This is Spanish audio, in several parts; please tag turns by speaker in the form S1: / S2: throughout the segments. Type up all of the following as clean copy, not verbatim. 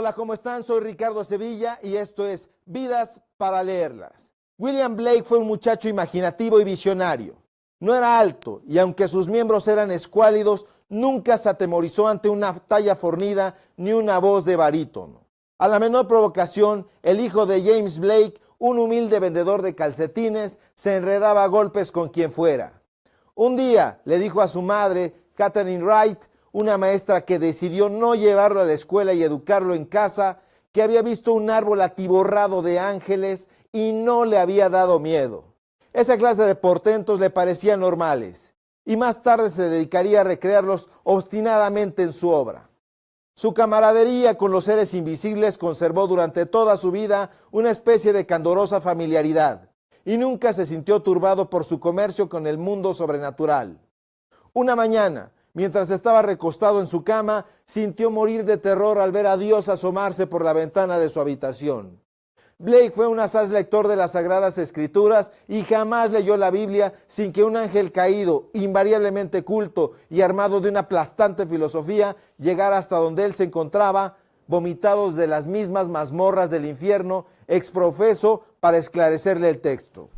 S1: Hola, ¿cómo están? Soy Ricardo Sevilla y esto es Vidas para leerlas. William Blake fue un muchacho imaginativo y visionario. No era alto y aunque sus miembros eran escuálidos, nunca se atemorizó ante una talla fornida ni una voz de barítono. A la menor provocación, el hijo de James Blake, un humilde vendedor de calcetines, se enredaba a golpes con quien fuera. Un día le dijo a su madre, Catherine Wright, una maestra que decidió no llevarlo a la escuela y educarlo en casa, que había visto un árbol atiborrado de ángeles y no le había dado miedo. Esa clase de portentos le parecían normales y más tarde se dedicaría a recrearlos obstinadamente en su obra. Su camaradería con los seres invisibles conservó durante toda su vida una especie de candorosa familiaridad y nunca se sintió turbado por su comercio con el mundo sobrenatural. Una mañana, mientras estaba recostado en su cama, sintió morir de terror al ver a Dios asomarse por la ventana de su habitación. Blake fue un asaz lector de las Sagradas Escrituras y jamás leyó la Biblia sin que un ángel caído, invariablemente culto y armado de una aplastante filosofía, llegara hasta donde él se encontraba, vomitado de las mismas mazmorras del infierno, exprofeso para esclarecerle el texto.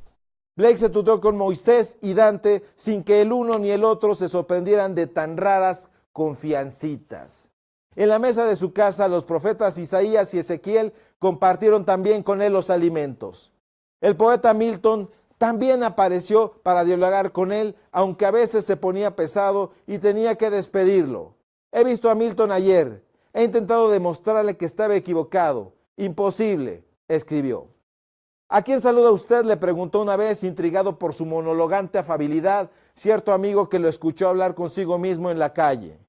S1: Blake se tuteó con Moisés y Dante sin que el uno ni el otro se sorprendieran de tan raras confiancitas. En la mesa de su casa, los profetas Isaías y Ezequiel compartieron también con él los alimentos. El poeta Milton también apareció para dialogar con él, aunque a veces se ponía pesado y tenía que despedirlo. He visto a Milton ayer. He intentado demostrarle que estaba equivocado. Imposible, escribió. ¿A quién saluda usted?, le preguntó una vez, intrigado por su monologante afabilidad, cierto amigo que lo escuchó hablar consigo mismo en la calle.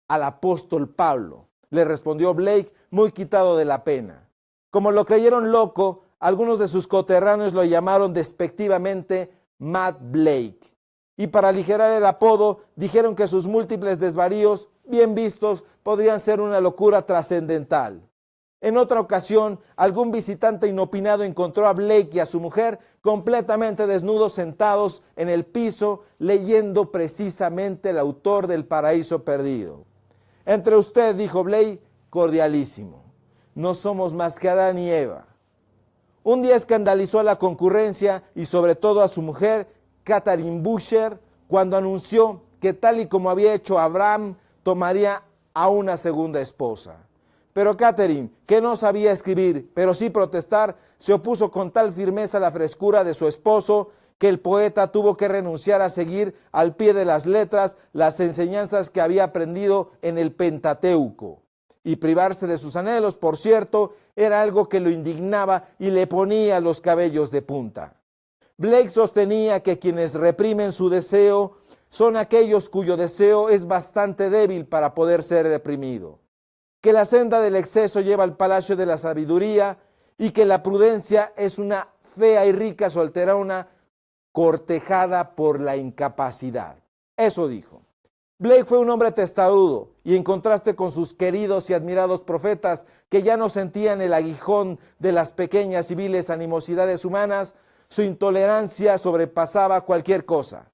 S1: Al apóstol Pablo, le respondió Blake, muy quitado de la pena. Como lo creyeron loco, algunos de sus coterráneos lo llamaron despectivamente Mad Blake. Y para aligerar el apodo, dijeron que sus múltiples desvaríos, bien vistos, podrían ser una locura trascendental. En otra ocasión, algún visitante inopinado encontró a Blake y a su mujer completamente desnudos sentados en el piso, leyendo precisamente el autor del Paraíso Perdido. Entre usted, dijo Blake, cordialísimo. No somos más que Adán y Eva. Un día escandalizó a la concurrencia y sobre todo a su mujer, Catherine Busher, cuando anunció que tal y como había hecho Abraham, tomaría a una segunda esposa. Pero Catherine, que no sabía escribir, pero sí protestar, se opuso con tal firmeza a la frescura de su esposo que el poeta tuvo que renunciar a seguir al pie de las letras las enseñanzas que había aprendido en el Pentateuco. Y privarse de sus anhelos, por cierto, era algo que lo indignaba y le ponía los cabellos de punta. Blake sostenía que quienes reprimen su deseo son aquellos cuyo deseo es bastante débil para poder ser reprimido, que la senda del exceso lleva al palacio de la sabiduría y que la prudencia es una fea y rica solterona cortejada por la incapacidad. Eso dijo. Blake fue un hombre testarudo y en contraste con sus queridos y admirados profetas que ya no sentían el aguijón de las pequeñas y viles animosidades humanas, su intolerancia sobrepasaba cualquier cosa.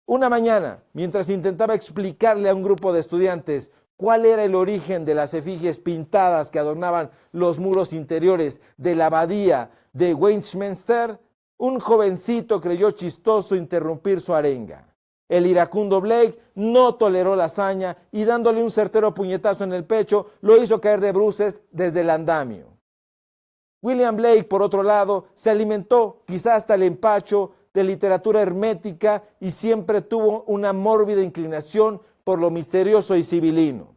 S1: Una mañana, mientras intentaba explicarle a un grupo de estudiantes cuál era el origen de las efigies pintadas que adornaban los muros interiores de la abadía de Westminster, un jovencito creyó chistoso interrumpir su arenga. El iracundo Blake no toleró la hazaña y dándole un certero puñetazo en el pecho, lo hizo caer de bruces desde el andamio. William Blake, por otro lado, se alimentó, quizá hasta el empacho, de literatura hermética y siempre tuvo una mórbida inclinación por lo misterioso y sibilino.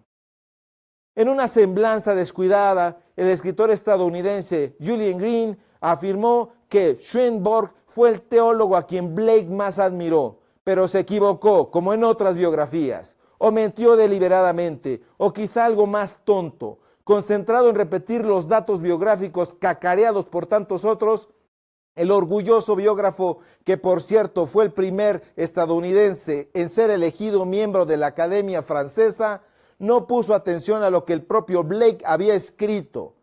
S1: En una semblanza descuidada, el escritor estadounidense Julian Green afirmó que Swedenborg fue el teólogo a quien Blake más admiró, pero se equivocó, como en otras biografías, o mintió deliberadamente, o quizá algo más tonto, concentrado en repetir los datos biográficos cacareados por tantos otros. El orgulloso biógrafo, que por cierto fue el primer estadounidense en ser elegido miembro de la Academia Francesa, no puso atención a lo que el propio Blake había escrito.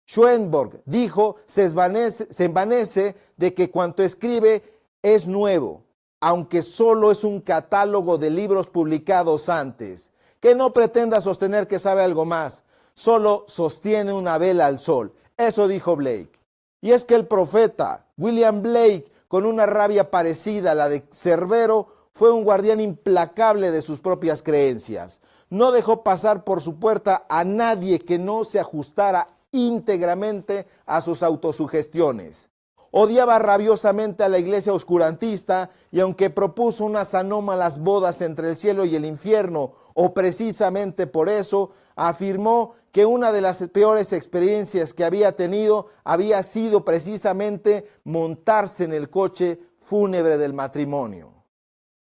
S1: Swedenborg, dijo, se envanece de que cuanto escribe es nuevo, aunque solo es un catálogo de libros publicados antes. Que no pretenda sostener que sabe algo más. solo sostiene una vela al sol. Eso dijo Blake. Y es que el profeta William Blake, con una rabia parecida a la de Cerbero, fue un guardián implacable de sus propias creencias. No dejó pasar por su puerta a nadie que no se ajustara íntegramente a sus autosugestiones. Odiaba rabiosamente a la iglesia oscurantista y aunque propuso unas anómalas bodas entre el cielo y el infierno, o precisamente por eso, afirmó que una de las peores experiencias que había tenido había sido precisamente montarse en el coche fúnebre del matrimonio.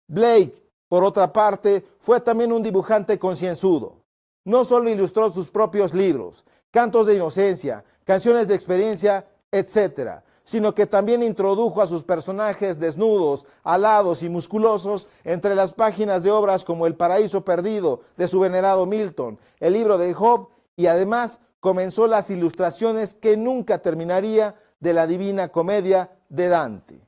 S1: Blake, por otra parte, fue también un dibujante concienzudo. No solo ilustró sus propios libros, cantos de inocencia, canciones de experiencia, etc., sino que también introdujo a sus personajes desnudos, alados y musculosos entre las páginas de obras como El paraíso perdido de su venerado Milton, el libro de Job, y además comenzó las ilustraciones que nunca terminaría de la Divina Comedia de Dante.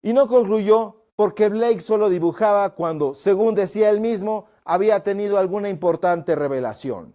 S1: Y no concluyó porque Blake solo dibujaba cuando, según decía él mismo, había tenido alguna importante revelación.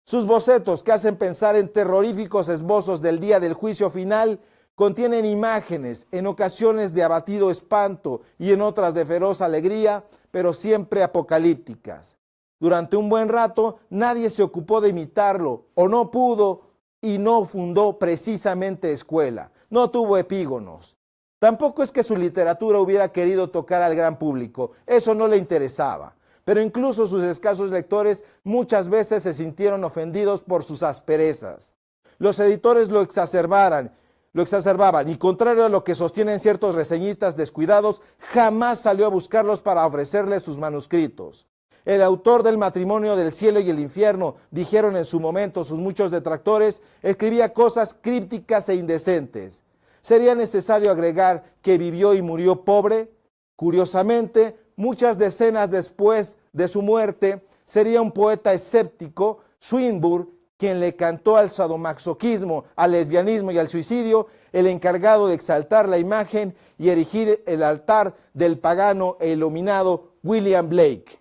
S1: Sus bocetos, que hacen pensar en terroríficos esbozos del día del juicio final, contienen imágenes, en ocasiones de abatido espanto y en otras de feroz alegría, pero siempre apocalípticas. Durante un buen rato nadie se ocupó de imitarlo, o no pudo, y no fundó precisamente escuela, no tuvo epígonos. Tampoco es que su literatura hubiera querido tocar al gran público, eso no le interesaba. Pero incluso sus escasos lectores muchas veces se sintieron ofendidos por sus asperezas. Los editores lo exacerbaban y, contrario a lo que sostienen ciertos reseñistas descuidados, jamás salió a buscarlos para ofrecerles sus manuscritos. El autor del Matrimonio del Cielo y el Infierno, dijeron en su momento sus muchos detractores, escribía cosas crípticas e indecentes. ¿Sería necesario agregar que vivió y murió pobre? Curiosamente, muchas decenas después de su muerte, sería un poeta escéptico, Swinburne, quien le cantó al sadomasoquismo, al lesbianismo y al suicidio, el encargado de exaltar la imagen y erigir el altar del pagano e iluminado William Blake.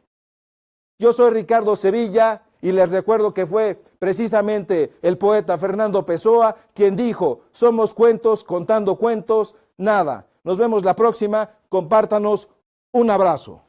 S1: Yo soy Ricardo Sevilla y les recuerdo que fue precisamente el poeta Fernando Pessoa quien dijo: somos cuentos contando cuentos, nada. Nos vemos la próxima, compártanos. Un abrazo.